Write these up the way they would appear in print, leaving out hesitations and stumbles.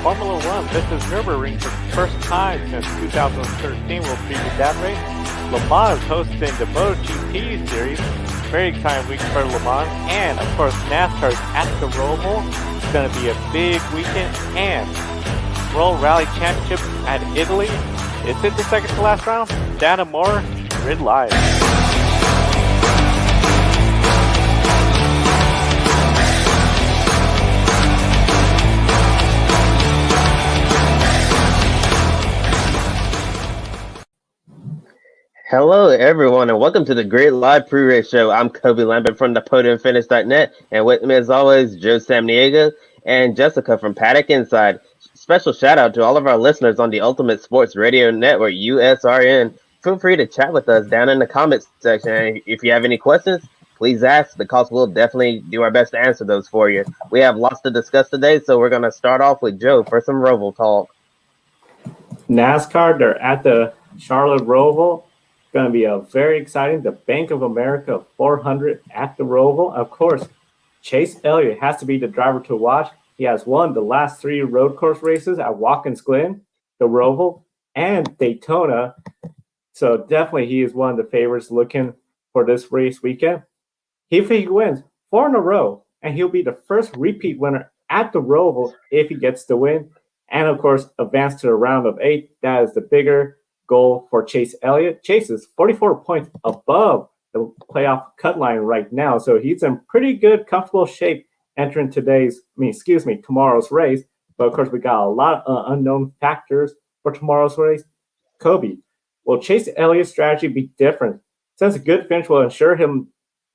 Formula One visits Nürburgring for the first time since 2013 will preview that race. Le Mans is hosting the MotoGP series. Very exciting week for Le Mans. And, of course, NASCAR is at the Roval. It's going to be a big weekend. And World Rally Championship at Italy. Is it the second to last round? Down and more. Grid Live. Hello, everyone, and welcome to the Grid Live Pre-Race Show. I'm Kobe Lambert from thepodiumfinish.net, and with me, as always, Joe Samniega and Jessica from Paddock Inside. Special shout-out to all of our listeners on the Ultimate Sports Radio Network, USRN. Feel free to chat with us down in the comments section, and if you have any questions, please ask, because we'll definitely do our best to answer those for you. We have lots to discuss today, so we're going to start off with Joe for some Roval talk. NASCAR, they're at the Charlotte Roval. Going to be a very exciting. The Bank of America 400 at the Roval. Of course, Chase Elliott has to be the driver to watch. He has won the last 3 road course races at Watkins Glen, the Roval, and Daytona. So definitely he is one of the favorites looking for this race weekend. If he wins 4 in a row, and he'll be the first repeat winner at the Roval if he gets the win. And of course, advance to the round of 8. That is the bigger goal for Chase Elliott. Chase is 44 points above the playoff cut line right now, so he's in pretty good, comfortable shape entering tomorrow's race. But of course, we got a lot of unknown factors for tomorrow's race. Kobe, will Chase Elliott's strategy be different since a good finish will ensure him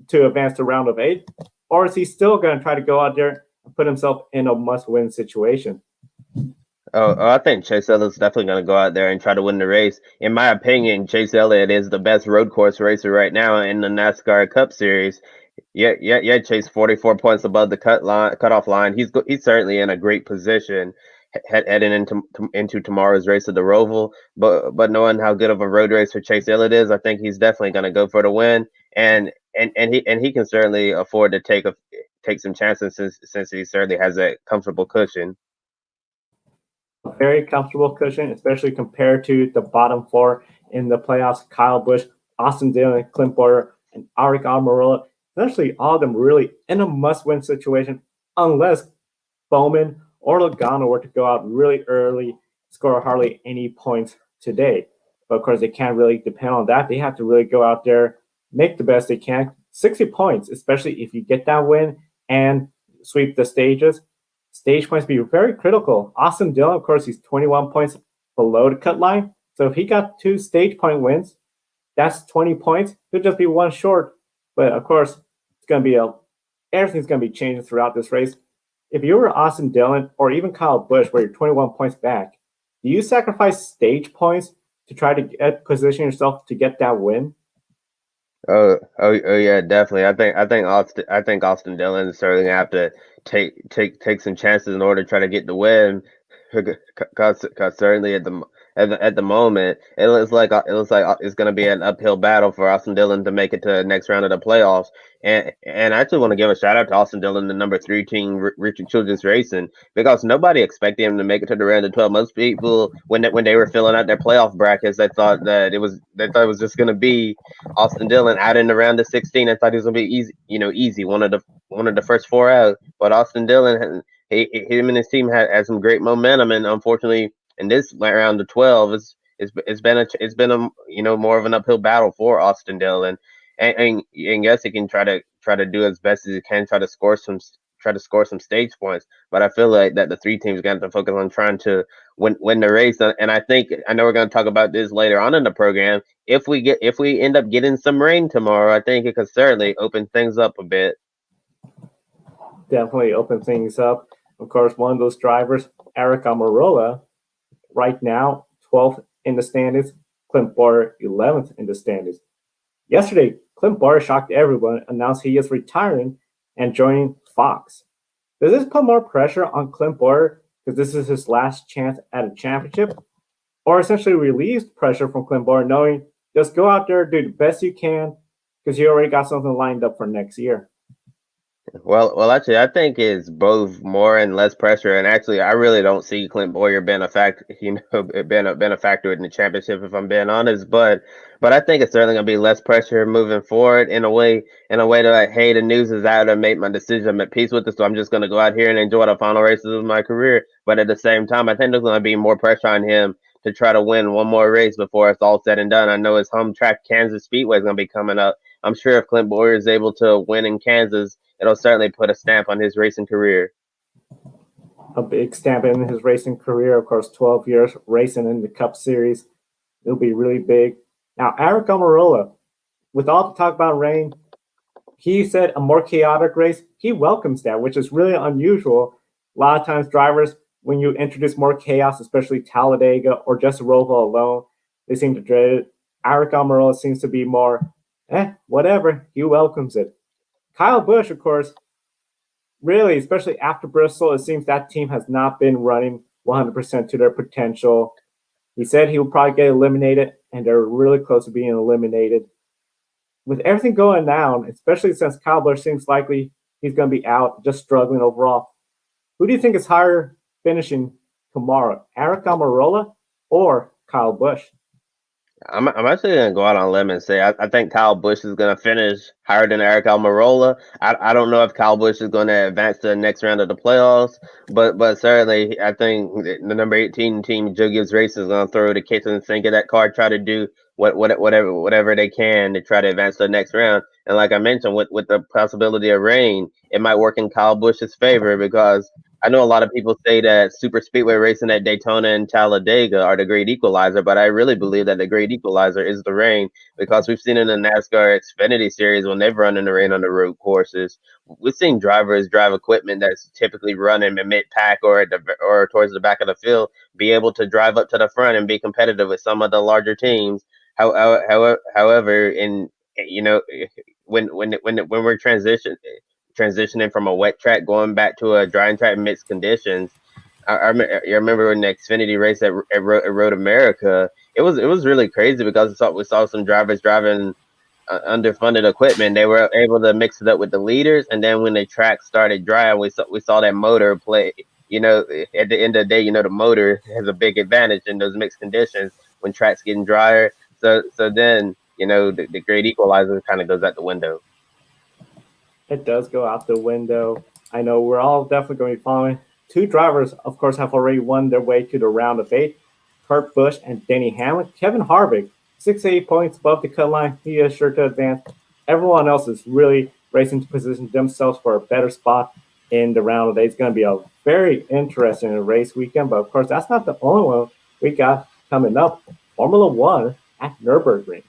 to advance to round of 8, or is he still going to try to go out there and put himself in a must-win situation? I think Chase Elliott's definitely going to go out there and try to win the race. In my opinion, Chase Elliott is the best road course racer right now in the NASCAR Cup Series. Yeah, Chase 44 points above the cutoff line. He's certainly in a great position heading into tomorrow's race at the Roval. But knowing how good of a road racer Chase Elliott is, I think he's definitely going to go for the win. And he can certainly afford to take some chances since he certainly has a comfortable cushion. Very comfortable cushion, especially compared to the bottom 4 in the playoffs. Kyle Busch, Austin Dillon, Clint Bowyer, and Aric Almirola. Essentially, all of them really in a must-win situation, unless Bowman or Logano were to go out really early, score hardly any points today. But of course, they can't really depend on that. They have to really go out there, make the best they can. 60 points, especially if you get that win and sweep the stages. Stage points be very critical. Austin Dillon, of course, he's 21 points below the cut line. So if he got 2 stage point wins, that's 20 points. He'll just be 1 short. But of course, it's going to be everything's going to be changing throughout this race. If you were Austin Dillon or even Kyle Busch, where you're 21 points back, do you sacrifice stage points to try to position yourself to get that win? Oh yeah, definitely. I think Austin Dillon is certainly gonna have to take some chances in order to try to get the win. Because certainly at the moment it looks like it's going to be an uphill battle for Austin Dillon to make it to the next round of the playoffs. And I actually want to give a shout out to Austin Dillon, the number 3 team, Richard Childress Racing, because nobody expected him to make it to the round of 12. Most people, when they were filling out their playoff brackets, they thought it was just going to be Austin Dillon out in the round of 16. I thought he was going to be easy, one of the first 4 out. But Austin Dillon, him and his team had some great momentum, and unfortunately, in this round of 12, it's been a more of an uphill battle for Austin Dillon, and yes, he can try to do as best as he can, try to score some stage points. But I feel like that the 3 teams got to focus on trying to win the race, and I know we're going to talk about this later on in the program. If we end up getting some rain tomorrow, I think it could certainly open things up a bit. Definitely open things up. Of course, one of those drivers, Aric Almirola, right now 12th in the standings, Clint Bowyer 11th in the standings. Yesterday, Clint Bowyer shocked everyone, announced he is retiring and joining Fox. Does this put more pressure on Clint Bowyer because this is his last chance at a championship? Or essentially relieves pressure from Clint Bowyer, knowing just go out there, do the best you can, because you already got something lined up for next year? Well, actually, I think it's both more and less pressure. And actually, I really don't see Clint Boyer being a being a factor in the championship, if I'm being honest. But I think it's certainly gonna be less pressure moving forward in a way that like, hey, the news is out. I made my decision. I'm at peace with it, so I'm just gonna go out here and enjoy the final races of my career. But at the same time, I think there's gonna be more pressure on him to try to win one more race before it's all said and done. I know his home track, Kansas Speedway, is gonna be coming up. I'm sure if Clint Boyer is able to win in Kansas, it'll certainly put a stamp on his racing career. A big stamp in his racing career. Of course, 12 years racing in the Cup Series. It'll be really big. Now, Aric Almirola, with all the talk about rain, he said a more chaotic race. He welcomes that, which is really unusual. A lot of times, drivers, when you introduce more chaos, especially Talladega or just a Roval alone, they seem to dread it. Aric Almirola seems to be more, whatever. He welcomes it. Kyle Busch, of course, really, especially after Bristol, it seems that team has not been running 100% to their potential. He said he will probably get eliminated, and they're really close to being eliminated. With everything going down, especially since Kyle Busch seems likely he's going to be out, just struggling overall, who do you think is higher finishing tomorrow, Aric Almirola or Kyle Busch? I'm actually gonna go out on a limb and say I think Kyle Busch is gonna finish higher than Aric Almirola. I don't know if Kyle Busch is gonna advance to the next round of the playoffs, but certainly I think the number 18 team, Joe Gibbs Racing, is gonna throw the kitchen sink of that car, try to do whatever they can to try to advance to the next round. And like I mentioned, with the possibility of rain, it might work in Kyle Busch's favor because I know a lot of people say that super speedway racing at Daytona and Talladega are the great equalizer, but I really believe that the great equalizer is the rain because we've seen in the NASCAR Xfinity series when they've run in the rain on the road courses, we've seen drivers drive equipment that's typically running in mid pack or towards the back of the field be able to drive up to the front and be competitive with some of the larger teams. However, in you know when we're transitioning from a wet track going back to a dry track mixed conditions. I remember in the Xfinity race at Road America, it was really crazy because we saw some drivers driving underfunded equipment. They were able to mix it up with the leaders, and then when the track started dry, we saw that motor play. At the end of the day, the motor has a big advantage in those mixed conditions when tracks getting drier. So then the great equalizer kind of goes out the window. It does go out the window. I know we're all definitely going to be following. Two drivers, of course, have already won their way to the round of eight. Kurt Busch and Denny Hamlin. Kevin Harvick, 6 points above the cut line. He is sure to advance. Everyone else is really racing to position themselves for a better spot in the round of eight. It's going to be a very interesting race weekend, but of course, that's not the only one we got coming up. Formula One at Nürburgring.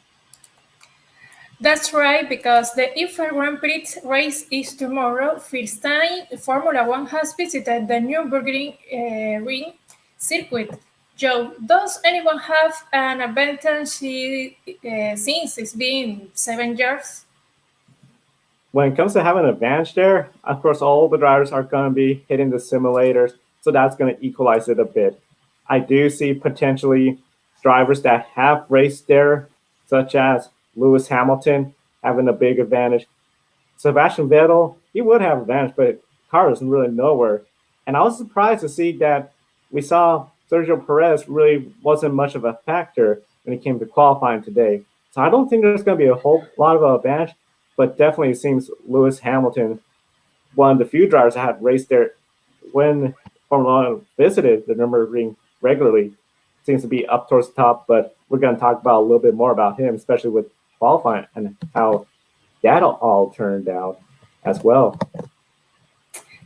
That's right, because the IFA Grand Prix race is tomorrow. First time Formula One has visited the Nürburgring ring circuit. Joe, does anyone have an advantage since it's been 7 years? When it comes to having an advantage there, of course, all the drivers are going to be hitting the simulators, so that's going to equalize it a bit. I do see potentially drivers that have raced there, such as Lewis Hamilton, having a big advantage. Sebastian Vettel, he would have advantage, but car is really nowhere. And I was surprised to see that we saw Sergio Perez really wasn't much of a factor when it came to qualifying today. So I don't think there's going to be a whole lot of advantage, but definitely it seems Lewis Hamilton, one of the few drivers that had raced there when Formula One visited the Nürburgring regularly, seems to be up towards the top. But we're going to talk about a little bit more about him, especially with qualifying and how that all turned out as well.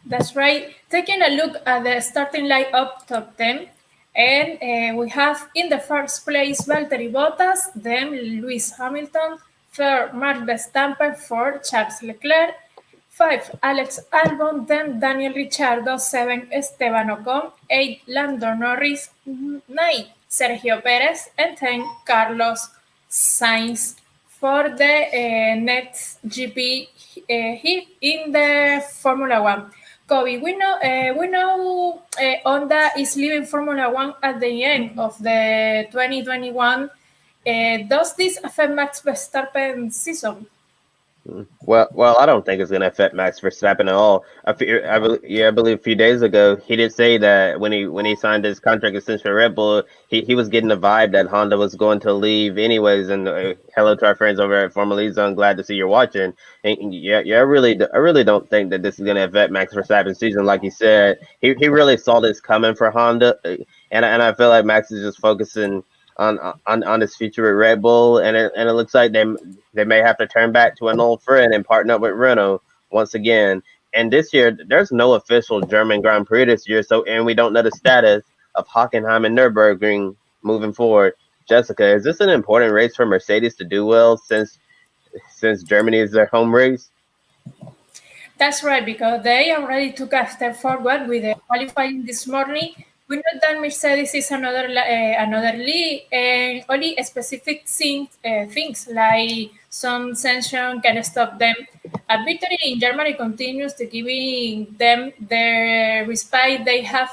That's right. Taking a look at the starting lineup top 10, and we have in the first place Valtteri Bottas, then Lewis Hamilton, third Max Verstappen, fourth Charles Leclerc, 5 Alex Albon, then Daniel Ricciardo, 7 Esteban Ocon, 8 Lando Norris, 9 Sergio Perez, and 10 Carlos Sainz for the next GP here in the Formula One. Kobe, we know Honda is leaving Formula One at the end of the 2021. Does this affect Max Verstappen's season? Well, I don't think it's going to affect Max Verstappen at all. I believe a few days ago he did say that when he signed his contract extension with Red Bull, he was getting the vibe that Honda was going to leave anyways. And hello to our friends over at Formula Zone, glad to see you're watching. And yeah, I really don't think that this is going to affect Max Verstappen's season. Like you said, he really saw this coming for Honda, and I feel like Max is just focusing on his future at Red Bull, and it looks like they may have to turn back to an old friend and partner up with Renault once again. And this year, there's no official German Grand Prix this year, and we don't know the status of Hockenheim and Nürburgring moving forward. Jessica, is this an important race for Mercedes to do well since Germany is their home race? That's right, because they already took a step forward with the qualifying this morning. We know that Mercedes is another league, and only specific things like some sanction can stop them. A victory in Germany continues to giving them the respite they have,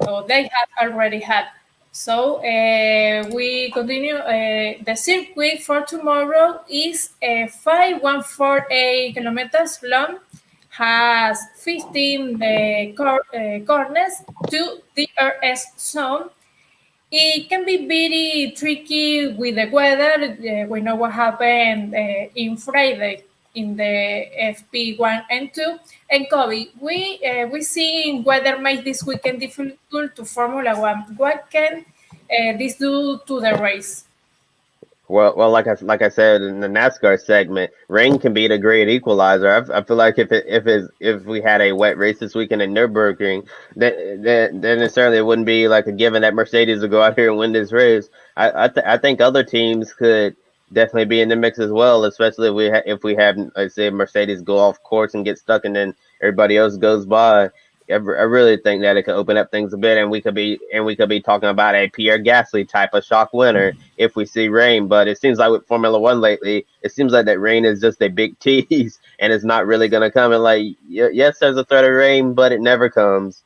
or they have already had. So we continue. The circuit for tomorrow is 5,148 kilometers long, has 15 corners, 2 DRS zone. It can be very tricky with the weather. We know what happened in Friday in the FP1 and 2. And Kobe, we see weather make this weekend difficult to Formula One. What can this do to the race? Well, like I said in the NASCAR segment, rain can be the great equalizer. I feel like if we had a wet race this weekend in Nürburgring, then it certainly wouldn't be like a given that Mercedes would go out here and win this race. I think other teams could definitely be in the mix as well, especially if we have, let's say, Mercedes go off course and get stuck, and then everybody else goes by. I really think that it could open up things a bit, and we could be talking about a Pierre Gasly type of shock winner if we see rain. But it seems like with Formula One lately, it seems like that rain is just a big tease, and it's not really going to come. And like, yes, there's a threat of rain, but it never comes.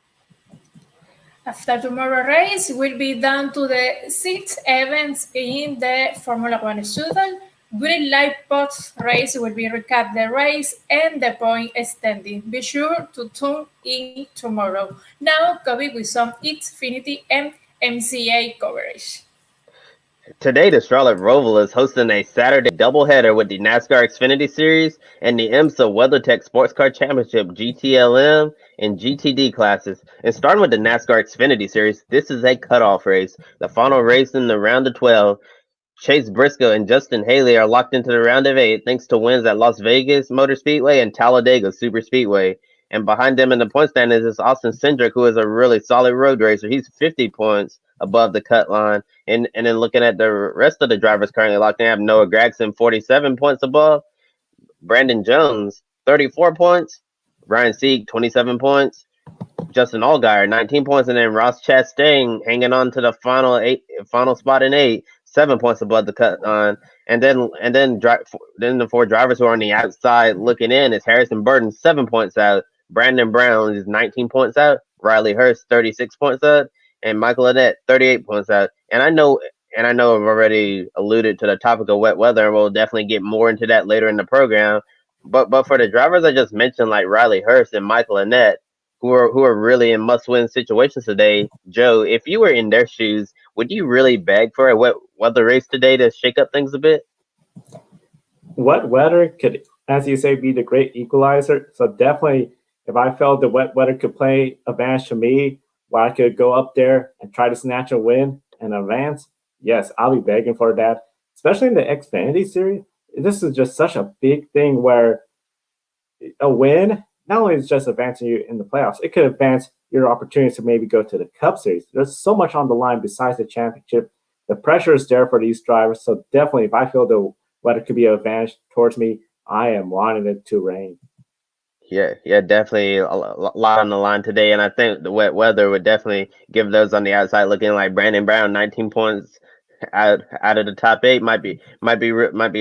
After tomorrow race, will be down to the 6 events in the Formula One schedule. Green light post race will be recap the race and the point standing. Be sure to tune in tomorrow. Now, Kobe with some Xfinity and MCA coverage. Today, the Charlotte Roval is hosting a Saturday doubleheader with the NASCAR Xfinity Series and the IMSA WeatherTech Sports Car Championship GTLM and GTD classes. And starting with the NASCAR Xfinity Series, this is a cutoff race. The final race in the round of 12. Chase Briscoe and Justin Haley are locked into the round of 8 thanks to wins at Las Vegas Motor Speedway and Talladega Super Speedway. And behind them in the point standings is Austin Cindric, who is a really solid road racer. He's 50 points above the cut line. And then looking at the rest of the drivers currently locked in, I have Noah Gragson 47 points above, Brandon Jones 34 points, Ryan Sieg 27 points, Justin Allgaier 19 points, and then Ross Chastain hanging on to the final spot in 8, 7 points above the cut line. And then the 4 drivers who are on the outside looking in is Harrison Burton 7 points out, Brandon Brown is 19 points out, Riley Hurst 36 points out, and Michael Annett 38 points out. And I know I've already alluded to the topic of wet weather, and we'll definitely get more into that later in the program. But for the drivers I just mentioned, like Riley Hurst and Michael Annett, who are really in must-win situations today, Joe, if you were in their shoes, would you really beg for a wet weather race today to shake up things a bit? Wet weather could, as you say, be the great equalizer. So definitely, if I felt the wet weather could play advantage to me, where I could go up there and try to snatch a win and advance, yes, I'll be begging for that. Especially in the Xfinity series, this is just such a big thing where a win not only is just advancing you in the playoffs, it could advance your opportunity to maybe go to the Cup Series. There's so much on the line besides the championship. The pressure is there for these drivers. So definitely, if I feel the weather could be an advantage towards me, I am wanting it to rain. Yeah, definitely a lot on the line today, and I think the wet weather would definitely give those on the outside looking like Brandon Brown 19 points out of the top 8 might be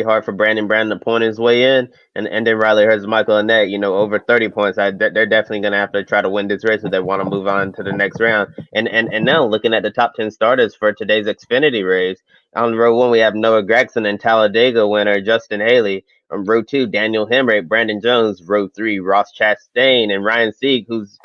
hard for Brandon Brown to point his way in, and then Riley Hurst, Michael Annett, over 30 points. They're definitely going to have to try to win this race if they want to move on to the next round. And now looking at the top 10 starters for today's Xfinity race, on row 1 we have Noah Gragson and Talladega winner Justin Haley. row 2, Daniel Hemrick, Brandon Jones. Row 3, Ross Chastain and Ryan Sieg, who's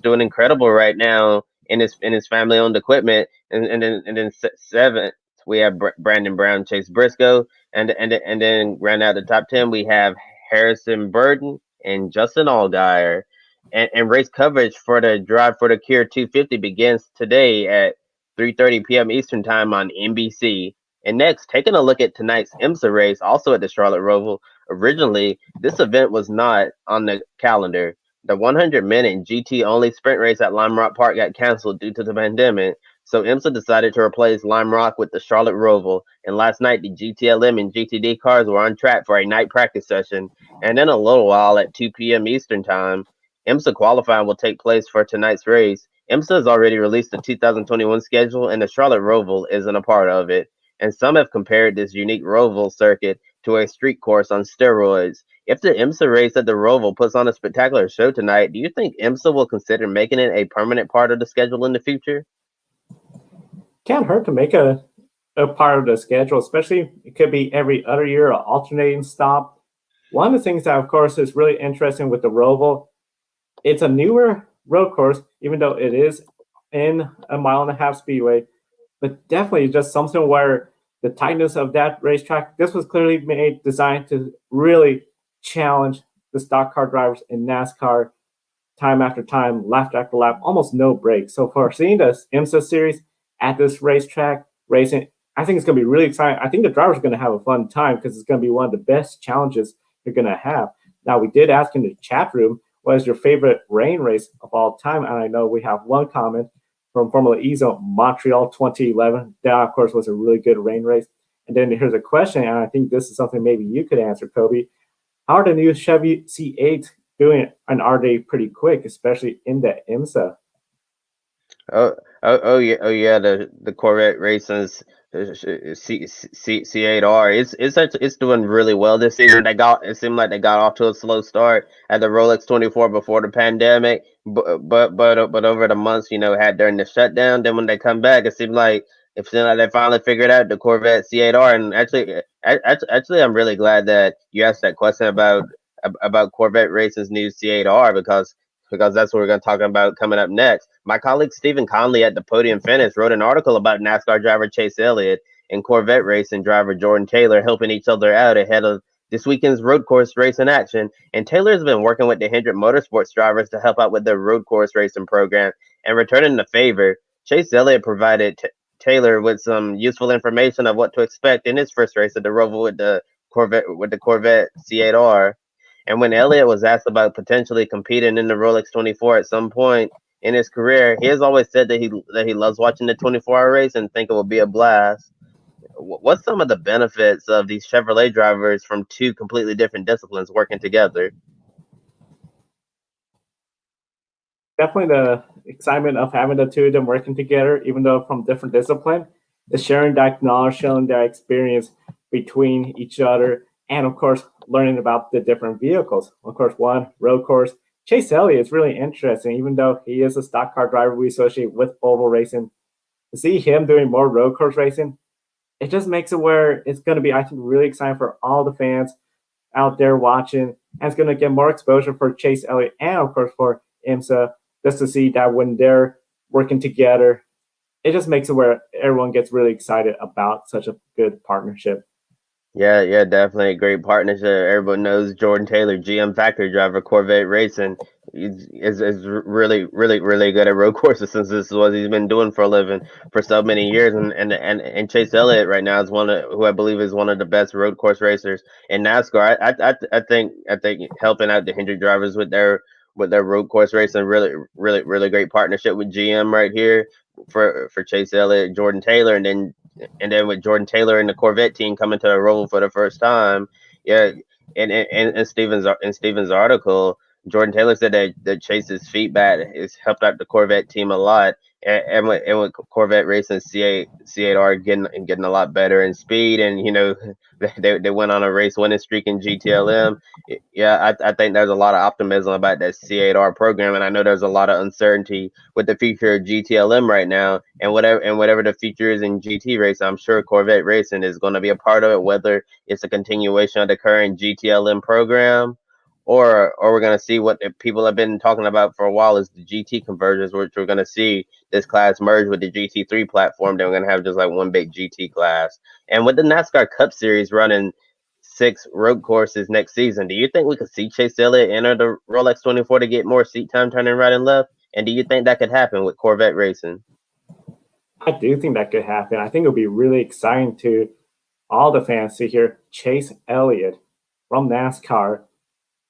doing incredible right now in his family owned equipment. And then 7th we have Brandon Brown, Chase Briscoe, and then round out the top 10 we have Harrison Burton and Justin Allgaier. And race coverage for the Drive for the Cure 250 begins today at 3:30 p.m. Eastern Time on NBC. And next, taking a look at tonight's IMSA race, also at the Charlotte Roval. Originally, this event was not on the calendar. The 100-minute GT-only sprint race at Lime Rock Park got canceled due to the pandemic, so IMSA decided to replace Lime Rock with the Charlotte Roval. And last night, the GTLM and GTD cars were on track for a night practice session. And in a little while, at 2 p.m. Eastern Time, IMSA qualifying will take place for tonight's race. IMSA has already released the 2021 schedule, and the Charlotte Roval isn't a part of it. And some have compared this unique Roval circuit to a street course on steroids. If the IMSA race at the Roval puts on a spectacular show tonight, do you think IMSA will consider making it a permanent part of the schedule in the future? Can't hurt to make a part of the schedule, especially it could be every other year, an alternating stop. One of the things that, of course, is really interesting with the Roval, it's a newer road course, even though it is in a 1.5 mile speedway, but definitely just something where the tightness of that racetrack, this was clearly designed to really challenge the stock car drivers in NASCAR time after time, lap after lap, almost no breaks. So for seeing this IMSA series at this racetrack racing, I think it's going to be really exciting. I think the drivers are going to have a fun time because it's going to be one of the best challenges you're going to have. Now, we did ask in the chat room, what is your favorite rain race of all time? And I know we have one comment from Formula E's Montreal 2011. That, of course, was a really good rain race. And then here's a question, and I think this is something maybe you could answer, Kobe. How are the new Chevy C8 doing, and are they pretty quick, especially in the IMSA? Oh yeah, the Corvette Racing's C8R. It's doing really well this season. It seemed like they got off to a slow start at the Rolex 24 before the pandemic, but over the months, had during the shutdown. Then when they come back, it seemed like they finally figured out the Corvette C8R. And actually, I'm really glad that you asked that question about Corvette Racing's new C8R because that's what we're going to talk about coming up next. My colleague Stephen Conley at the Podium Finish wrote an article about NASCAR driver Chase Elliott and Corvette racing driver Jordan Taylor helping each other out ahead of this weekend's road course racing action. And Taylor has been working with the Hendrick Motorsports drivers to help out with their road course racing program. And returning the favor, Chase Elliott provided Taylor with some useful information of what to expect in his first race at the Roval with the Corvette C8R. And when Elliott was asked about potentially competing in the Rolex 24 at some point in his career, he has always said that he loves watching the 24-hour race and think it will be a blast. What's some of the benefits of these Chevrolet drivers from two completely different disciplines working together? Definitely the excitement of having the two of them working together, even though from different disciplines, is sharing that knowledge, sharing that experience between each other, and of course, learning about the different vehicles. Of course, one road course. Chase Elliott is really interesting, even though he is a stock car driver we associate with oval racing. To see him doing more road course racing, it just makes it where it's going to be, I think, really exciting for all the fans out there watching. And it's going to get more exposure for Chase Elliott and, of course, for IMSA, just to see that when they're working together, it just makes it where everyone gets really excited about such a good partnership. Yeah, definitely a great partnership. Everyone knows Jordan Taylor, GM factory driver, Corvette Racing, is really good at road courses since this is what he's been doing for a living for so many years. And Chase Elliott right now is who I believe is one of the best road course racers in NASCAR. I think helping out the Hendrick drivers with their road course racing, really great partnership with GM right here for Chase Elliott, Jordan Taylor, and then with Jordan Taylor and the Corvette team coming to the Roval for the first time. Yeah, and Steven's article, Jordan Taylor said that Chase's feedback has helped out the Corvette team a lot. and with Corvette racing C8R getting a lot better in speed, and they went on a race winning streak in GTLM. Yeah, I think there's a lot of optimism about that C8R program, and I know there's a lot of uncertainty with the future of GTLM right now, and whatever the future is in GT racing, I'm sure Corvette racing is going to be a part of it, whether it's a continuation of the current GTLM program, or we're going to see what people have been talking about for a while is the GT conversions, which we're going to see this class merge with the GT3 platform. Then we're going to have just like one big GT class. And with the NASCAR Cup Series running 6 road courses next season, do you think we could see Chase Elliott enter the Rolex 24 to get more seat time turning right and left? And do you think that could happen with Corvette racing? I do think that could happen. I think it'll be really exciting to all the fans to hear Chase Elliott from NASCAR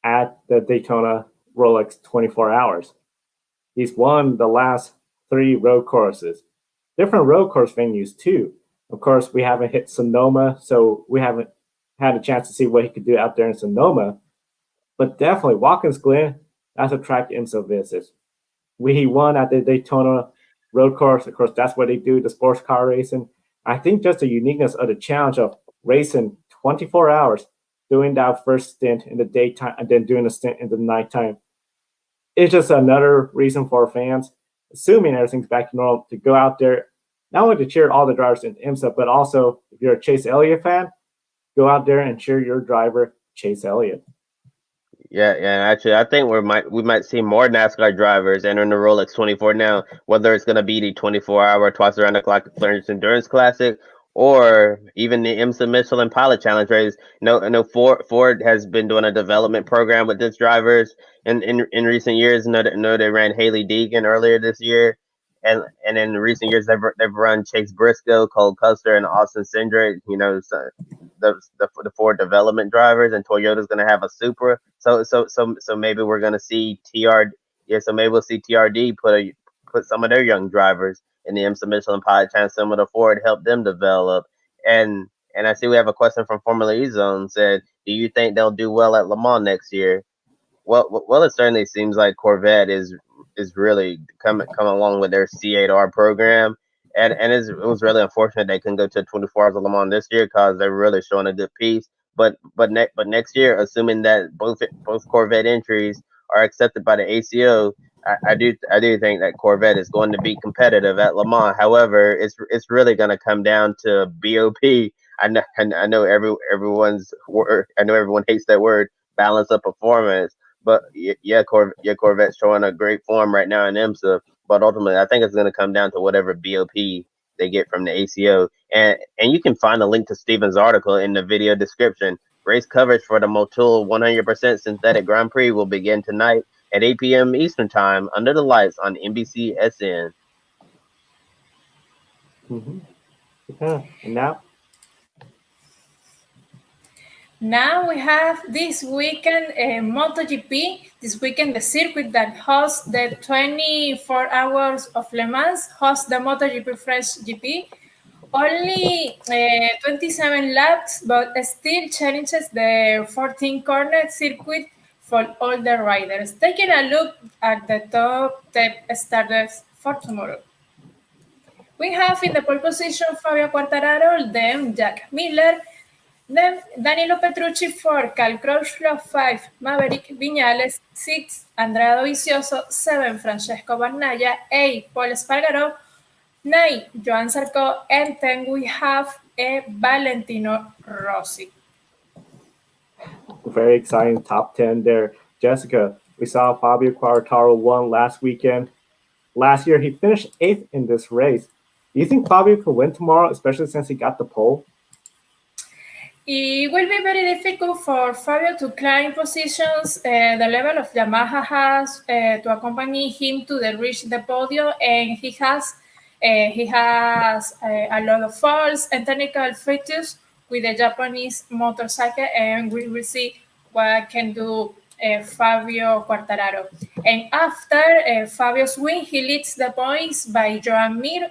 at the Daytona Rolex 24 Hours. He's won the last 3 road courses, different road course venues too. Of course, we haven't hit Sonoma, so we haven't had a chance to see what he could do out there in Sonoma. But definitely, Watkins Glen, that's a track IMSA visits. He won at the Daytona road course. Of course, that's what they do, the sports car racing. I think just the uniqueness of the challenge of racing 24 hours, doing that first stint in the daytime and then doing a stint in the nighttime. It's just another reason for fans, assuming everything's back to normal, to go out there, not only to cheer all the drivers in IMSA, but also if you're a Chase Elliott fan, go out there and cheer your driver, Chase Elliott. Yeah. Actually, I think we might see more NASCAR drivers entering the Rolex 24 now, whether it's going to be the 24-hour, twice around the clock Clarence Endurance Classic, or even the IMSA Michelin Pilot Challenge race. No, Ford has been doing a development program with its drivers in recent years. No, they ran Haley Deegan earlier this year, and in recent years they've run Chase Briscoe, Cole Custer, and Austin Cindric. So the Ford development drivers, and Toyota's going to have a Supra. So maybe we're going to see So maybe we'll see TRD put some of their young drivers in the IMSA Michelin Pilot Challenge, similar to Ford, help them develop. And I see we have a question from Formula E Zone said, do you think they'll do well at Le Mans next year? Well, it certainly seems like Corvette is really coming along with their C8R program, and it was really unfortunate they couldn't go to 24 Hours of Le Mans this year because they're really showing a good piece. But next year, assuming that both Corvette entries are accepted by the ACO, I do think that Corvette is going to be competitive at Le Mans. However, it's really going to come down to BOP. I know everyone hates that word, balance of performance. But Corvette's showing a great form right now in IMSA. But ultimately, I think it's going to come down to whatever BOP they get from the ACO. And you can find a link to Steven's article in the video description. Race coverage for the Motul 100% Synthetic Grand Prix will begin tonight at 8 p.m. Eastern Time under the lights on NBC SN. Mm-hmm. Yeah. And now? Now we have this weekend MotoGP. This weekend, the circuit that hosts the 24 Hours of Le Mans hosts the MotoGP French GP. Only 27 laps, but still challenges the 14-corner circuit for all the riders. Taking a look at the top 10 starters for tomorrow. We have in the pole position Fabio Quartararo, then Jack Miller, then Danilo Petrucci 4, Cal Crutchlow 5, Maverick Viñales 6, Andrea Dovizioso 7, Francesco Bagnaia 8, Paul Espargaro 9, Joan Zarco, and then we have Valentino Rossi. Very exciting top 10 there. Jessica, we saw Fabio Quartararo won last weekend. Last year, he finished 8th in this race. Do you think Fabio could win tomorrow, especially since he got the pole? It will be very difficult for Fabio to climb positions. The level of Yamaha has to accompany him to reach the podium, and he has a lot of faults and technical features with the Japanese motorcycle, and we will see what can do Fabio Quartararo. And after Fabio's win, he leads the points by Joan Mir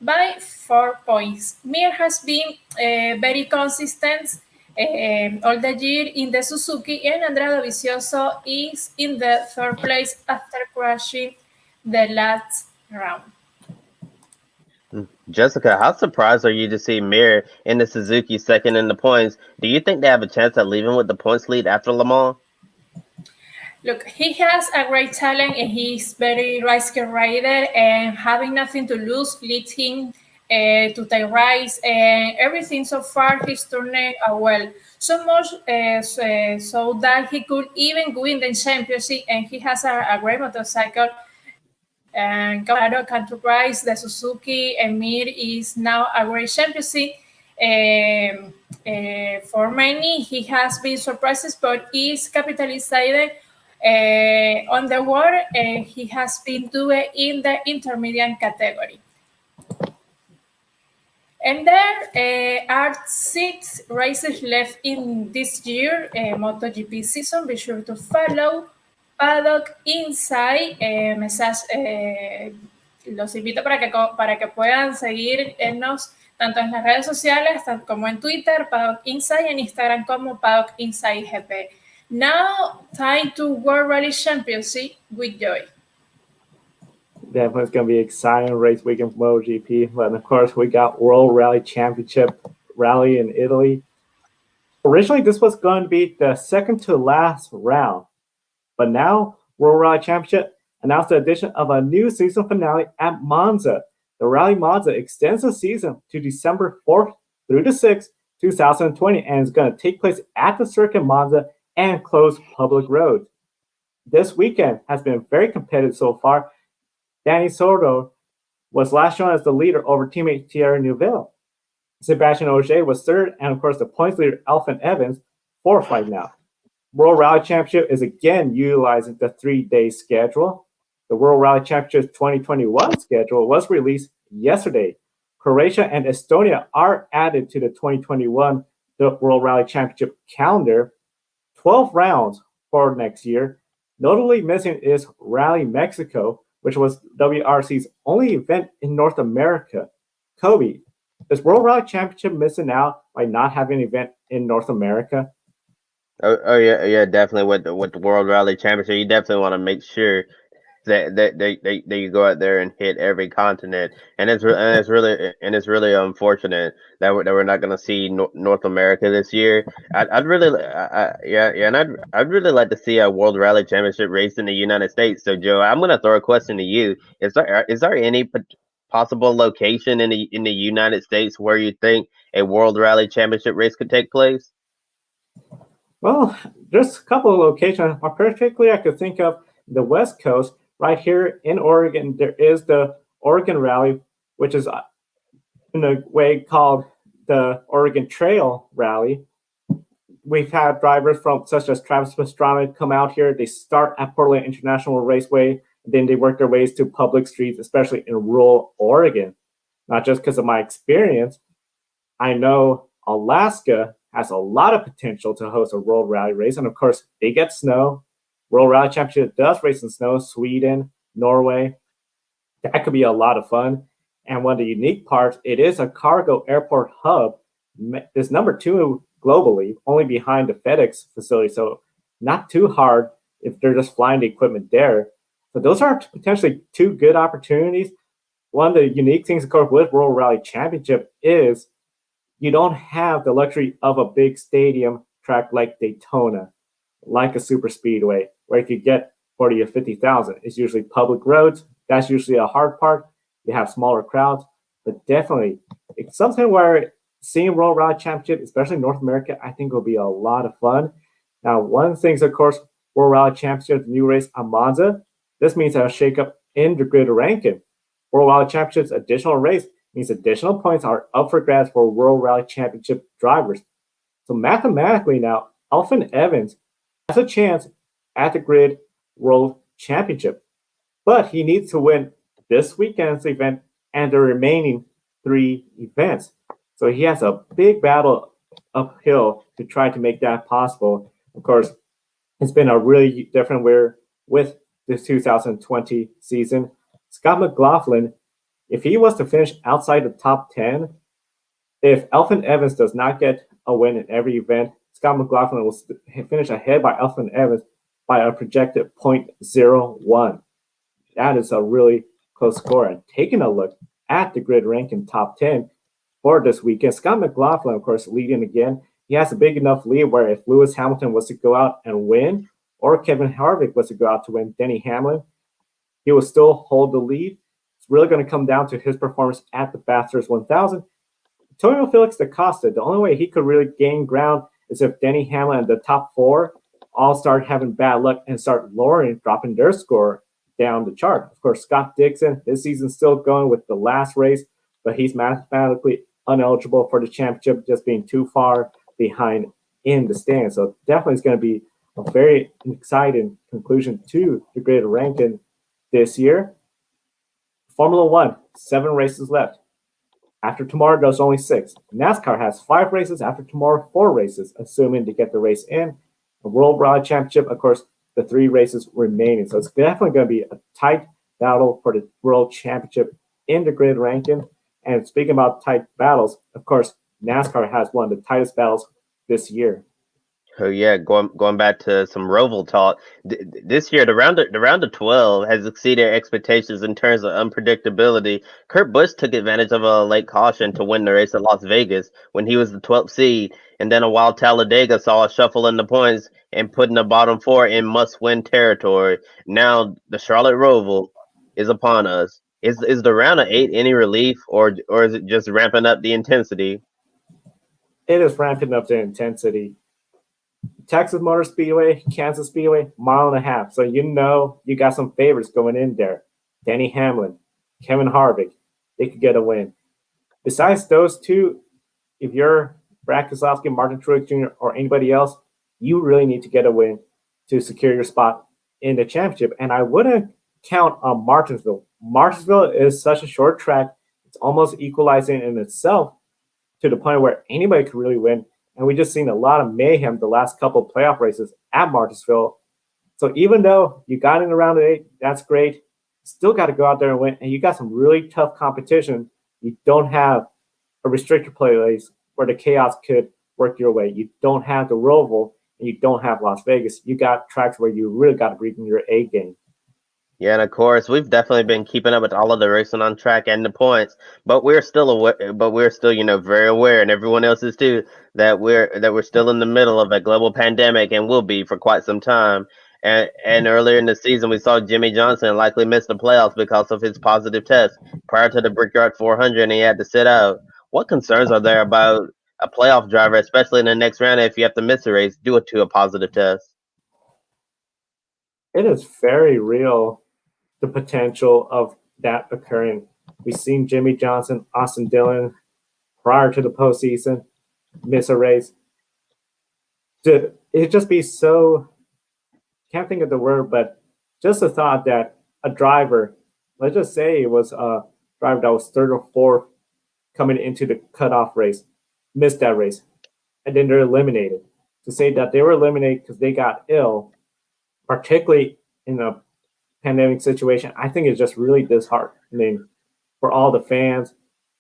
by 4 points. Mir has been very consistent all the year in the Suzuki, and Andrea Dovizioso is in the 3rd place after crashing the last round. Jessica, how surprised are you to see Mir in the Suzuki second in the points? Do you think they have a chance at leaving with the points lead after Le Mans? Look, he has a great talent and he's very risky rider, and having nothing to lose leads him to take rides and everything. So far he's turning well, so much so that he could even win the championship, and he has a great motorcycle. And Quartararo can rise the Suzuki, and Mir is now a great championship. For many, he has been surprises, but is capitalized on the world, and he has been doing in the intermediate category. And there are 6 races left in this year MotoGP season. Be sure to follow Paddock Inside. Los invito para que puedan seguirnos tanto en las redes sociales como en Twitter, Paddock Inside, en Instagram como Paddock Inside GP. Now, time to World Rally Championship with Joy. Definitely it's going to be an exciting race weekend for MotoGP. But of course, we got World Rally Championship rally in Italy. Originally, this was going to be the second to last round. But now, World Rally Championship announced the addition of a new season finale at Monza. The Rally Monza extends the season to December 4th through the 6th, 2020, and is going to take place at the Circuit Monza and close public roads. This weekend has been very competitive so far. Danny Sordo was last shown as the leader over teammate Thierry Neuville. Sebastian Ogier was third, and of course the points leader Elfyn Evans fourth right now. World Rally Championship is again utilizing the 3-day schedule. The World Rally Championship 2021 schedule was released yesterday. Croatia and Estonia are added to the 2021 World Rally Championship calendar. 12 rounds for next year. Notably missing is Rally Mexico, which was WRC's only event in North America. Kobe, is World Rally Championship missing out by not having an event in North America? Oh yeah, definitely with the World Rally Championship, you definitely want to make sure that you go out there and hit every continent, and it's really unfortunate that we're not going to see North America this year. I'd really like to see a World Rally Championship race in the United States. So Joe, I'm going to throw a question to you: Is there any possible location in the United States where you think a World Rally Championship race could take place? Well, there's a couple of locations. Particularly, I could think of the West Coast. Right here in Oregon, there is the Oregon Rally, which is in a way called the Oregon Trail Rally. We've had drivers such as Travis Pastrana come out here. They start at Portland International Raceway, and then they work their ways to public streets, especially in rural Oregon. Not just because of my experience, I know Alaska has a lot of potential to host a World Rally race, and of course, they get snow. World Rally Championship does race in snow, Sweden, Norway. That could be a lot of fun. And one of the unique parts, it is a cargo airport hub. It's number 2 globally, only behind the FedEx facility. So not too hard if they're just flying the equipment there. So those are potentially 2 good opportunities. One of the unique things, of course, with World Rally Championship is you don't have the luxury of a big stadium track like Daytona, like a super speedway, where if you get 40 or 50,000, it's usually public roads. That's usually a hard part. You have smaller crowds, but definitely it's something where seeing World Rally Championship, especially in North America, I think will be a lot of fun. Now, one of the things, of course, World Rally Championship, the new race on Monza, this means a shakeup in the grid ranking. World Rally Championship's additional race means additional points are up for grabs for World Rally Championship drivers. So mathematically now, Elfyn Evans has a chance at the Grid World Championship, but he needs to win this weekend's event and the remaining 3 events. So he has a big battle uphill to try to make that possible. Of course, it's been a really different year with this 2020 season. Scott McLaughlin, if he was to finish outside the top 10, if Elfyn Evans does not get a win in every event, Scott McLaughlin will finish ahead by Elfyn Evans by a projected 0.01. That is a really close score. And taking a look at the grid ranking top 10 for this weekend. Scott McLaughlin, of course, leading again. He has a big enough lead where if Lewis Hamilton was to go out and win, or Kevin Harvick was to go out to win Denny Hamlin, he will still hold the lead. It's really going to come down to his performance at the Bathurst 1000. Antonio Felix da Costa, the only way he could really gain ground is if Denny Hamlin and the top 4 all start having bad luck and start dropping their score down the chart. Of course, Scott Dixon, his season's still going with the last race, but he's mathematically ineligible for the championship, just being too far behind in the stands. So definitely it's going to be a very exciting conclusion to the grid ranking this year. Formula One, 7 races left. After tomorrow, there's only 6. NASCAR has 5 races. After tomorrow, 4 races, assuming to get the race in. The World Rally Championship, of course, the 3 races remaining. So it's definitely going to be a tight battle for the World Championship in the grid ranking. And speaking about tight battles, of course, NASCAR has one of the tightest battles this year. Oh yeah, going back to some Roval talk. This year, the round of 12 has exceeded expectations in terms of unpredictability. Kurt Busch took advantage of a late caution to win the race at Las Vegas when he was the 12th seed, and then a wild Talladega saw a shuffle in the points and putting the bottom 4 in must-win territory. Now the Charlotte Roval is upon us. Is the round of 8 any relief, or is it just ramping up the intensity? It is ramping up the intensity. Texas Motor Speedway, Kansas Speedway, mile and a half. So you know you got some favorites going in there. Denny Hamlin, Kevin Harvick, they could get a win. Besides those 2, if you're Brad Keselowski, Martin Truex Jr., or anybody else, you really need to get a win to secure your spot in the championship. And I wouldn't count on Martinsville. Martinsville is such a short track. It's almost equalizing in itself to the point where anybody could really win. And we just seen a lot of mayhem the last couple of playoff races at Martinsville. So even though you got in the round of 8, that's great. Still got to go out there and win. And you got some really tough competition. You don't have a restrictor place where the chaos could work your way. You don't have the Roval, and you don't have Las Vegas. You got tracks where you really got to bring your A game. Yeah, and of course, we've definitely been keeping up with all of the racing on track and the points, but we're still aware, very aware, and everyone else is too, that we're still in the middle of a global pandemic and will be for quite some time. And earlier in the season, we saw Jimmy Johnson likely miss the playoffs because of his positive test prior to the Brickyard 400, and he had to sit out. What concerns are there about a playoff driver, especially in the next round, if you have to miss a race due to a positive test? It is very real, the potential of that occurring. We've seen Jimmy Johnson, Austin Dillon, prior to the postseason, miss a race. It'd just be so, can't think of the word, but just the thought that a driver, let's just say it was a driver that was 3rd or 4th coming into the cutoff race, missed that race, and then they're eliminated. To say that they were eliminated because they got ill, particularly in a pandemic situation, I think it's just really disheartening for all the fans,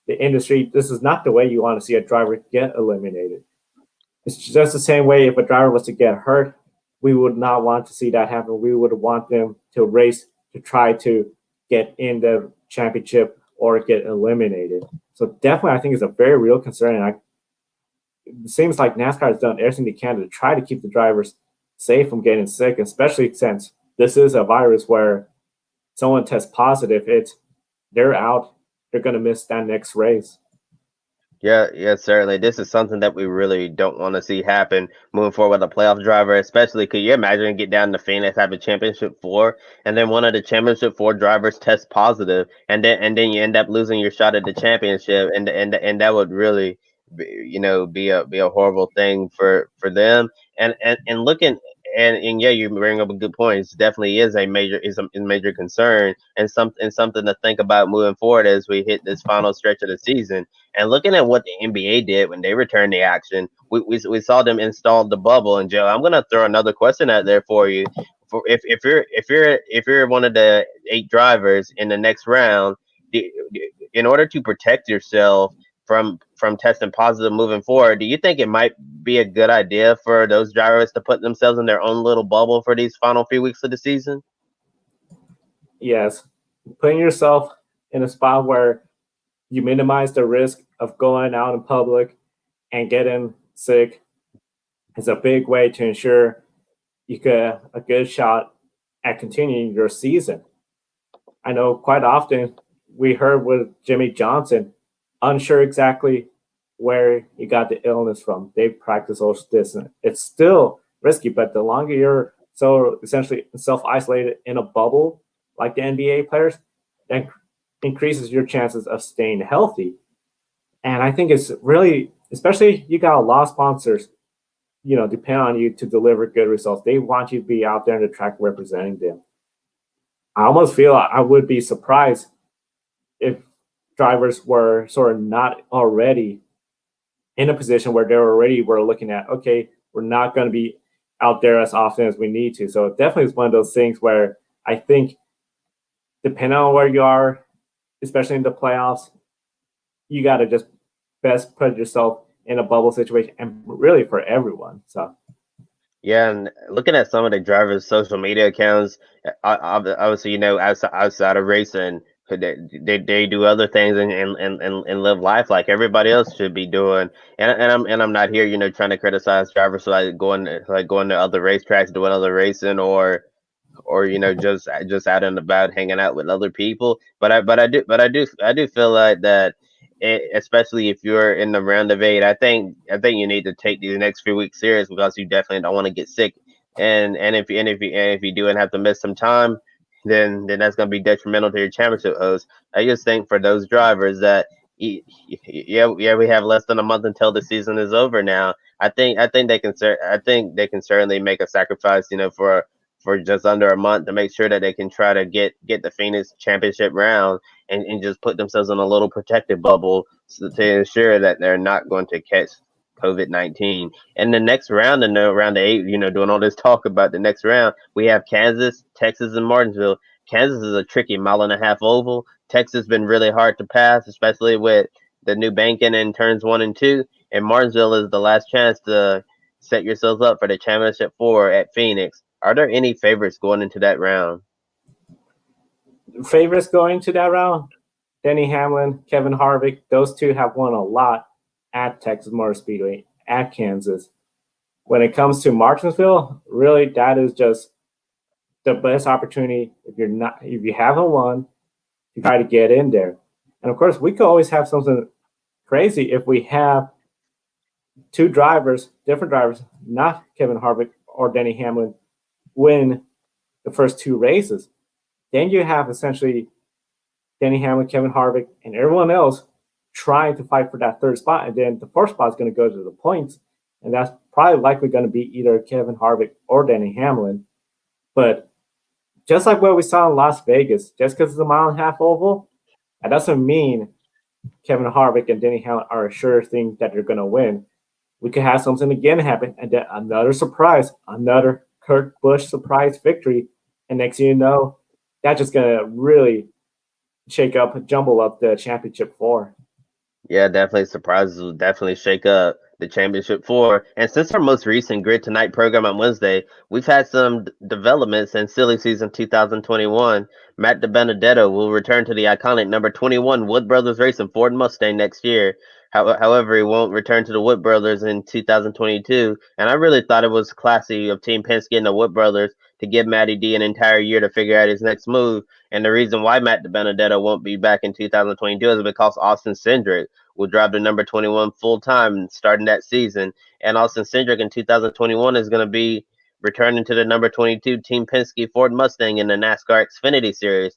the industry. This is not the way you want to see a driver get eliminated. It's just the same way if a driver was to get hurt, we would not want to see that happen. We would want them to race to try to get in the championship or get eliminated. So definitely, I think it's a very real concern. And it seems like NASCAR has done everything they can to try to keep the drivers safe from getting sick, especially since this is a virus where someone tests positive, they're out, they're going to miss that next race. Yeah, certainly. This is something that we really don't want to see happen moving forward with a playoff driver, especially could you imagine get down to Phoenix, have a championship 4, and then one of the championship 4 drivers test positive, and then you end up losing your shot at the championship, and that would really be a horrible thing for them. And looking and yeah, you bring up a good point. It definitely is a major concern and something to think about moving forward as we hit this final stretch of the season. And looking at what the NBA did when they returned the action, we saw them install the bubble. And Joe, I'm gonna throw another question out there for you. If you're one of the 8 drivers in the next round, in order to protect yourself from testing positive moving forward, do you think it might be a good idea for those drivers to put themselves in their own little bubble for these final few weeks of the season? Yes. Putting yourself in a spot where you minimize the risk of going out in public and getting sick. It's a big way to ensure you get a good shot at continuing your season. I know quite often we heard with Jimmy Johnson, unsure exactly where he got the illness from. They practice social distance. It's still risky, but the longer you're so essentially self-isolated in a bubble like the NBA players, that increases your chances of staying healthy. And I think it's really, especially you got a lot of sponsors, depend on you to deliver good results. They want you to be out there in the track representing them. I almost feel I would be surprised if drivers were sort of not already in a position where they were looking at, okay, we're not going to be out there as often as we need to. So it definitely is one of those things where I think, depending on where you are, especially in the playoffs, you got to just best put yourself in a bubble situation, and really for everyone. So. Yeah, and looking at some of the drivers' social media accounts, obviously, outside of racing, they do other things and live life like everybody else should be doing. And I'm not here, trying to criticize drivers for going to other racetracks, doing other racing, or just out and about hanging out with other people. But I do feel like that. Especially if you're in the round of 8, I think you need to take these next few weeks serious, because you definitely don't want to get sick. And if you do and have to miss some time, then that's going to be detrimental to your championship hopes. I just think for those drivers that yeah, we have less than a month until the season is over now. I think they can certainly make a sacrifice, for just under a month to make sure that they can try to get the Phoenix championship round, and just put themselves in a little protected bubble to ensure that they're not going to catch COVID-19. And the next round, in the round of 8, doing all this talk about the next round, we have Kansas, Texas, and Martinsville. Kansas is a tricky 1.5-mile oval. Texas has been really hard to pass, especially with the new banking in turns 1 and 2. And Martinsville is the last chance to set yourselves up for the championship 4 at Phoenix. Are there any favorites going into that round? Favorites going to that round? Denny Hamlin, Kevin Harvick. Those two have won a lot at Texas Motor Speedway, at Kansas. When it comes to Martinsville, really, that is just the best opportunity. If you haven't won, you try to get in there. And of course, we could always have something crazy if we have two drivers, different drivers, not Kevin Harvick or Denny Hamlin, win the first 2 races. Then you have essentially Denny Hamlin, Kevin Harvick, and everyone else trying to fight for that 3rd spot. And then the 4th spot is going to go to the points. And that's probably likely going to be either Kevin Harvick or Denny Hamlin. But just like what we saw in Las Vegas, just because it's a 1.5-mile oval, that doesn't mean Kevin Harvick and Denny Hamlin are a sure thing that they're going to win. We could have something again happen, and then another surprise, another Kurt Busch surprise victory. And next thing you know, that's just going to really jumble up the championship 4. Yeah, definitely surprises will definitely shake up the championship 4. And since our most recent Grid Tonight program on Wednesday, we've had some developments in silly season 2021. Matt DiBenedetto will return to the iconic number 21 Wood Brothers Racing Ford Mustang next year. However, he won't return to the Wood Brothers in 2022. And I really thought it was classy of Team Penske and the Wood Brothers to give Matty D an entire year to figure out his next move. And the reason why Matt DiBenedetto won't be back in 2022 is because Austin Cindric will drive the number 21 full-time starting that season. And Austin Cindric in 2021 is going to be returning to the number 22 Team Penske Ford Mustang in the NASCAR Xfinity Series.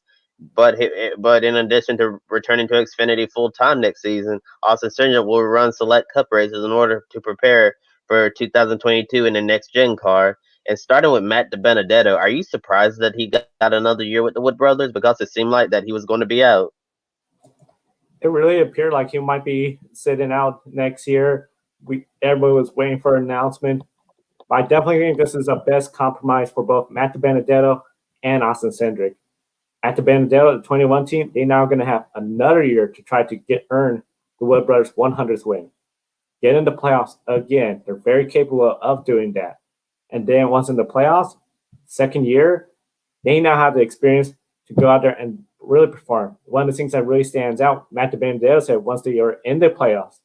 But in addition to returning to Xfinity full-time next season, Austin Cindric will run select cup races in order to prepare for 2022 in the next-gen car. And starting with Matt DiBenedetto, are you surprised that he got another year with the Wood Brothers? Because it seemed like that he was going to be out. It really appeared like he might be sitting out next year. Everybody was waiting for an announcement. But I definitely think this is the best compromise for both Matt DiBenedetto and Austin Cindric. At DiBenedetto, the 21 team, they're now going to have another year to try to earn the Wood Brothers' 100th win. Get in the playoffs again. They're very capable of doing that. And then once in the playoffs, second year, they now have the experience to go out there and really perform. One of the things that really stands out, Matt DiBenedetto said once they are in the playoffs,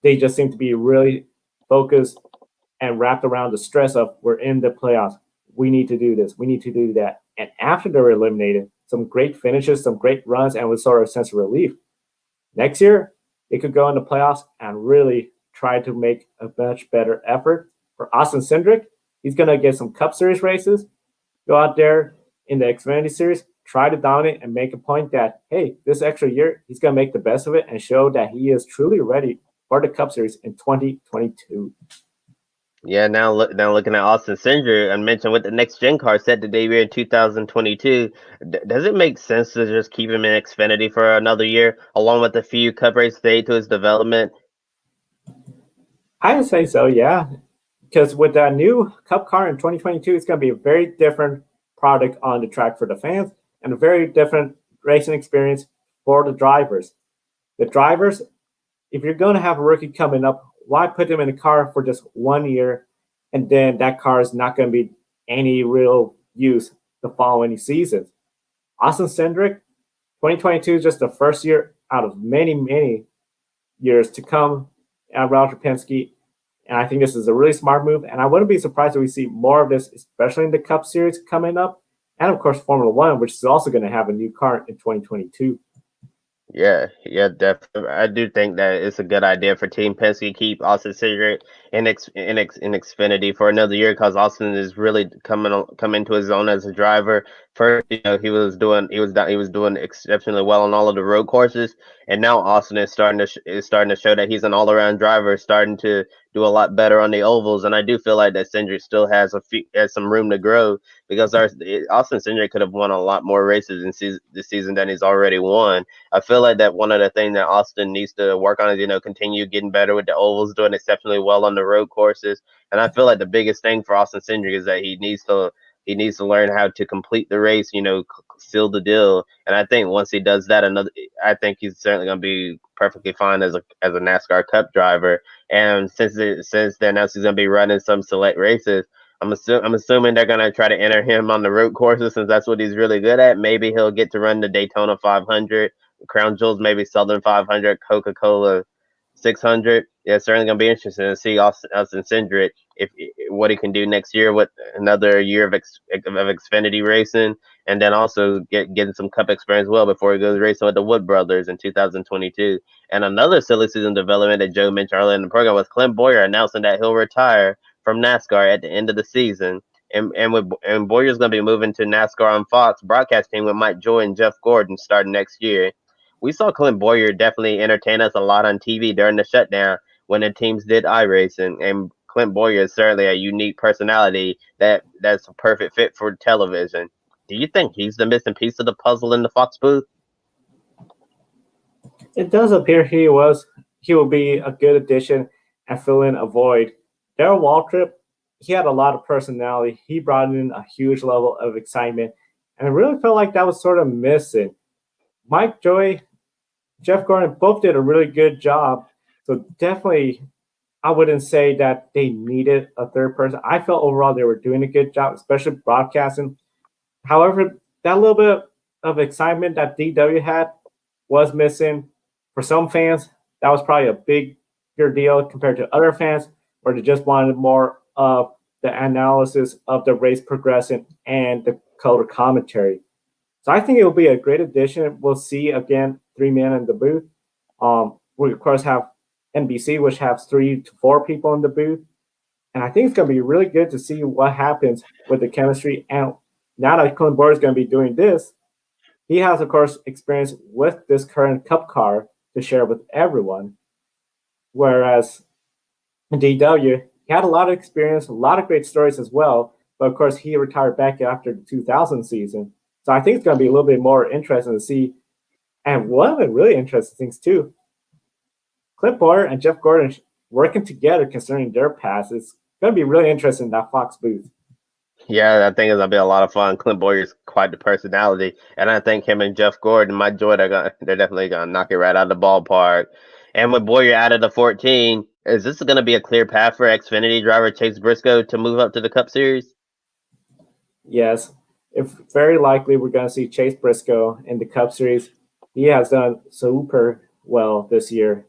they just seem to be really focused and wrapped around the stress of we're in the playoffs. We need to do this. We need to do that. And after they were eliminated, some great finishes, some great runs, and with sort of a sense of relief. Next year, they could go in the playoffs and really try to make a much better effort. For Austin Cindric, he's going to get some Cup Series races, go out there in the Xfinity Series, try to dominate and make a point that, hey, this extra year, he's going to make the best of it and show that he is truly ready for the Cup Series in 2022. Yeah, now looking at Austin Cindric, I mentioned with the next gen car set to debut in 2022, does it make sense to just keep him in Xfinity for another year, along with a few Cup races to aid to his development? I would say so, yeah. Because with that new Cup car in 2022, it's going to be a very different product on the track for the fans and a very different racing experience for the drivers. The drivers, if you're going to have a rookie coming up, why put them in a car for just 1 year and then that car is not going to be any real use the following seasons? Austin Cindric, 2022 is just the first year out of many, many years to come at Roger Penske. And I think this is a really smart move. And I wouldn't be surprised if we see more of this, especially in the Cup Series coming up. And of course, Formula One, which is also going to have a new car in 2022. Yeah, definitely. I do think that it's a good idea for Team Penske to keep Austin Cindric in Xfinity for another year, because Austin is really coming to his own as a driver. First, he was doing exceptionally well on all of the road courses, and now Austin is starting to show that he's an all around driver, starting to do a lot better on the ovals. And I do feel like that Cindric still has some room to grow, because Austin Cindric could have won a lot more races this season than he's already won. I feel like that one of the things that Austin needs to work on is, continue getting better with the ovals, doing exceptionally well on the road courses. And I feel like the biggest thing for Austin Cindric is that he needs to learn how to complete the race, seal the deal. And I think once he does that, I think he's certainly going to be perfectly fine as a NASCAR Cup driver. And since they're announced he's going to be running some select races, I'm assuming they're going to try to enter him on the road courses, since that's what he's really good at. Maybe he'll get to run the Daytona 500, Crown Jewels, maybe Southern 500, Coca-Cola 600. Yeah, it's certainly going to be interesting to see Austin Cindric what he can do next year with another year of Xfinity racing, and then also getting some Cup experience well before he goes racing with the Wood Brothers in 2022. And another silly season development that Joe mentioned earlier in the program was Clint Bowyer announcing that he'll retire from NASCAR at the end of the season. And Boyer's going to be moving to NASCAR on Fox broadcast team with Mike Joy and Jeff Gordon starting next year. We saw Clint Bowyer definitely entertain us a lot on TV during the shutdown when the teams did iRacing, and Clint Bowyer is certainly a unique personality that's a perfect fit for television. Do you think he's the missing piece of the puzzle in the Fox booth? It does appear he will be a good addition and fill in a void. Darrell Waltrip, he had a lot of personality. He brought in a huge level of excitement, and I really felt like that was sort of missing. Mike Joy, Jeff Gordon both did a really good job. So definitely, I wouldn't say that they needed a third person. I felt overall they were doing a good job, especially broadcasting. However, that little bit of excitement that DW had was missing. For some fans, that was probably a bigger deal compared to other fans, where they just wanted more of the analysis of the race progression and the color commentary. So I think it will be a great addition. We'll see, again, 3 men in the booth. We, of course, have NBC, which has 3 to 4 people in the booth. And I think it's going to be really good to see what happens with the chemistry. And now that Clint Bowyer is going to be doing this, he has, of course, experience with this current Cup car to share with everyone. Whereas DW, he had a lot of experience, a lot of great stories as well. But, of course, he retired back after the 2000 season. So I think it's going to be a little bit more interesting to see. And one of the really interesting things, too, Clint Bowyer and Jeff Gordon working together concerning their past. It's going to be really interesting in that Fox booth. Yeah, I think it's going to be a lot of fun. Clint Bowyer's quite the personality. And I think him and Jeff Gordon, Mike Joy, they're definitely going to knock it right out of the ballpark. And with Bowyer out of the 14, is this going to be a clear path for Xfinity driver Chase Briscoe to move up to the Cup Series? Yes. If very likely we're going to see Chase Briscoe in the Cup Series. He has done super well this year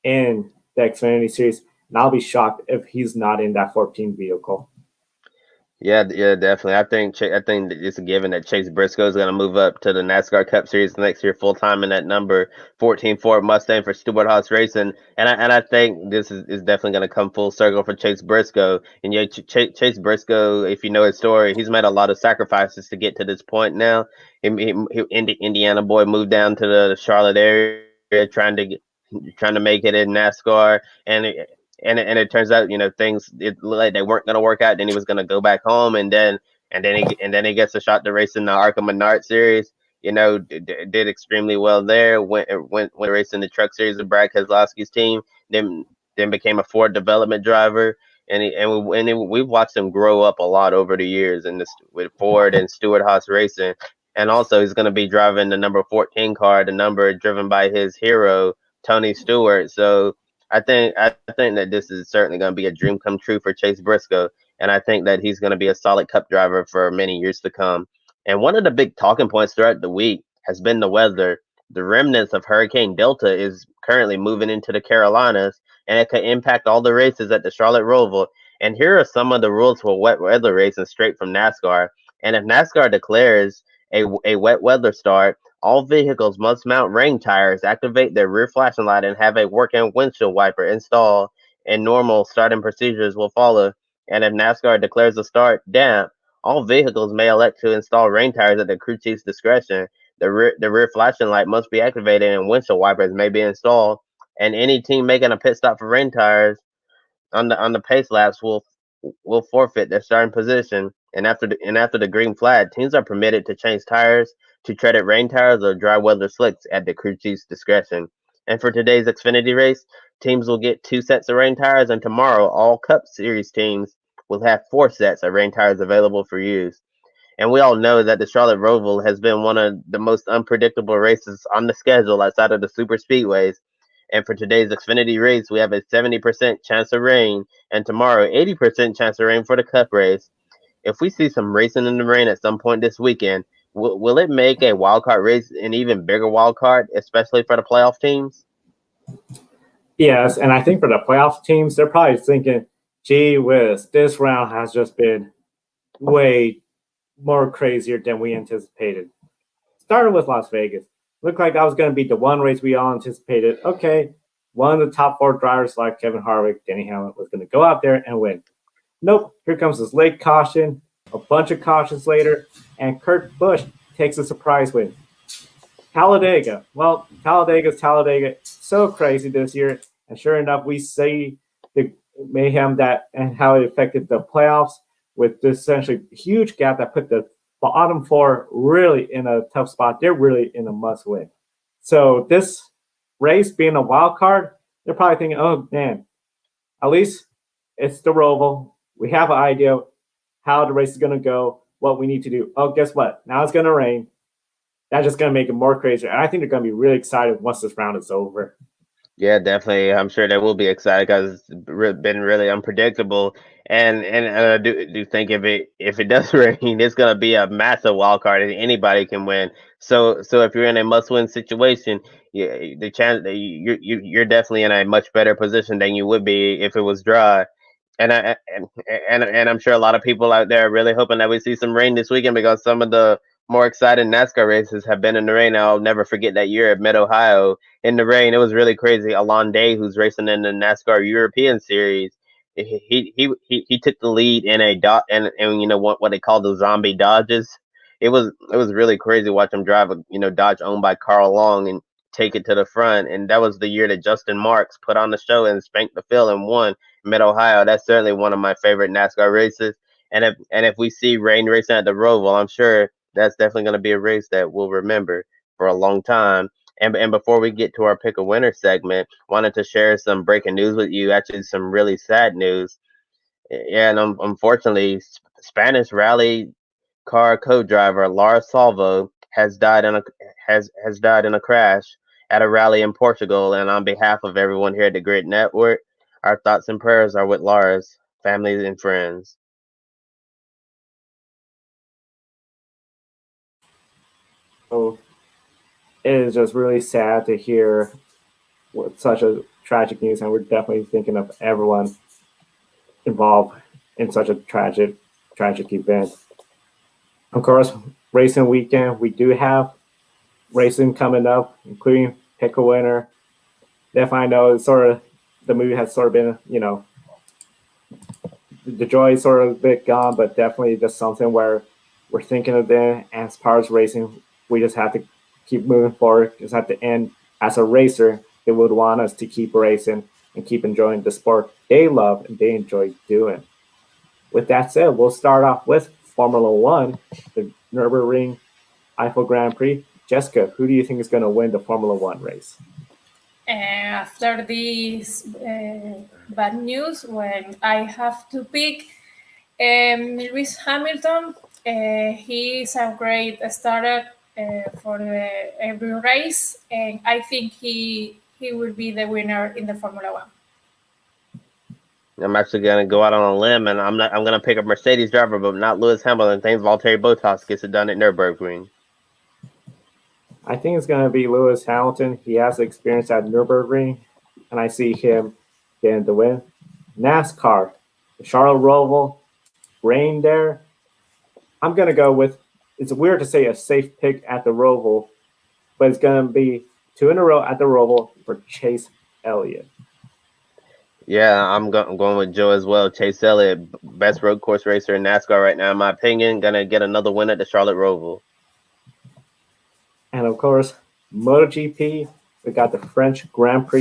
in the Xfinity Series, and I'll be shocked if he's not in that 14 vehicle. Yeah, definitely. I think that it's a given that Chase Briscoe is going to move up to the NASCAR Cup Series next year full time in that number 14 Ford Mustang for Stewart-Haas Racing, and I think this is definitely going to come full circle for Chase Briscoe. And yeah, Chase Briscoe, if you know his story, he's made a lot of sacrifices to get to this point now. Indiana boy moved down to the Charlotte area trying to make it in NASCAR, and it turns out things it looked like they weren't going to work out. Then he was going to go back home, and then he gets a shot to race in the ARCA Menard Series. Did extremely well there. Went racing the Truck Series with Brad Keselowski's team. Then became a Ford development driver, we've watched him grow up a lot over the years with Ford and Stewart-Haas Racing. And also, he's going to be driving the number 14 car, the number driven by his hero Tony Stewart. So I think that this is certainly going to be a dream come true for Chase Briscoe, and I think that he's going to be a solid Cup driver for many years to come. And one of the big talking points throughout the week has been the weather. The remnants of Hurricane Delta is currently moving into the Carolinas, and it could impact all the races at the Charlotte Roval. And here are some of the rules for wet weather racing straight from NASCAR. And if NASCAR declares a wet weather start, all vehicles must mount rain tires, activate their rear flashing light, and have a working windshield wiper installed, and normal starting procedures will follow. And if NASCAR declares the start damp, all vehicles may elect to install rain tires at the crew chief's discretion. The rear flashing light must be activated and windshield wipers may be installed. And any team making a pit stop for rain tires on the pace laps will forfeit their starting position. And after the green flag, teams are permitted to change tires to treaded rain tires or dry weather slicks at the crew chief's discretion. And for today's Xfinity race, teams will get 2 sets of rain tires, and tomorrow all Cup Series teams will have 4 sets of rain tires available for use. And we all know that the Charlotte Roval has been one of the most unpredictable races on the schedule outside of the super speedways. And for today's Xfinity race, we have a 70% chance of rain, and tomorrow 80% chance of rain for the Cup race. If we see some racing in the rain at some point this weekend, will it make a wild card race an even bigger wild card, especially for the playoff teams? Yes, and I think for the playoff teams, they're probably thinking, gee whiz, this round has just been way more crazier than we anticipated. Started with Las Vegas. Looked like that was going to be the one race we all anticipated. Okay, one of the top 4 drivers like Kevin Harvick, Denny Hamlin, was going to go out there and win. Nope, here comes this late caution, a bunch of cautions later, and Kurt Busch takes a surprise win. Talladega. Well, Talladega's Talladega. So crazy this year. And sure enough, we see the mayhem that and how it affected the playoffs with this essentially huge gap that put the bottom 4 really in a tough spot. They're really in a must win. So this race being a wild card, they're probably thinking, oh man, at least it's the Roval. We have an idea how the race is going to go, what we need to do. Oh, guess what? Now it's going to rain. That's just going to make it more crazier. And I think they're going to be really excited once this round is over. Yeah, definitely. I'm sure they will be excited because it's been really unpredictable. And I do think if it does rain, it's gonna be a massive wild card, and anybody can win. So if you're in a must win situation, the chance that you're definitely in a much better position than you would be if it was dry. And I'm sure a lot of people out there are really hoping that we see some rain this weekend because some of the more exciting NASCAR races have been in the rain. I'll never forget that year at Mid Ohio in the rain. It was really crazy. Alon Day, who's racing in the NASCAR European Series, he took the lead in a dot and what they call the zombie dodges. It was really crazy watching him drive a Dodge owned by Carl Long and take it to the front. And that was the year that Justin Marks put on the show and spanked the field and won Mid Ohio. That's certainly one of my favorite NASCAR races. And if we see rain racing at the Roval, I'm sure that's definitely going to be a race that we'll remember for a long time. And before we get to our pick a winner segment, wanted to share some breaking news with you. Actually, some really sad news. Yeah, and unfortunately, Spanish rally car co-driver Lars Salvo has died in a crash at a rally in Portugal. And on behalf of everyone here at the Grid Network, our thoughts and prayers are with Lars, families, and friends. So it is just really sad to hear with such a tragic news, and we're definitely thinking of everyone involved in such a tragic event. Of course, racing weekend, we do have racing coming up, including pick a winner. Definitely, I know it's sort of the movie has sort of been, the joy is sort of a bit gone, but definitely just something where we're thinking of them. As far as racing, we just have to keep moving forward. Because at the end, as a racer, they would want us to keep racing and keep enjoying the sport they love and they enjoy doing. With that said, we'll start off with Formula One, the Nürburgring Eiffel Grand Prix. Jessica, who do you think is going to win the Formula One race? After this bad news, when I have to pick Lewis Hamilton, he is a great starter for every race, and I think he will be the winner in the Formula One. I'm actually gonna go out on a limb, and I'm gonna pick a Mercedes driver, but not Lewis Hamilton. I think Valtteri Bottas gets it done at Nürburgring. I think it's going to be Lewis Hamilton. He has experience at Nürburgring, and I see him getting the win. NASCAR, Charlotte Roval, rain there. I'm going to go with, it's weird to say a safe pick at the Roval, but it's going to be 2 in a row at the Roval for Chase Elliott. Yeah, I'm going with Joe as well. Chase Elliott, best road course racer in NASCAR right now, in my opinion. Gonna get another win at the Charlotte Roval. And of course, MotoGP, we got the French Grand Prix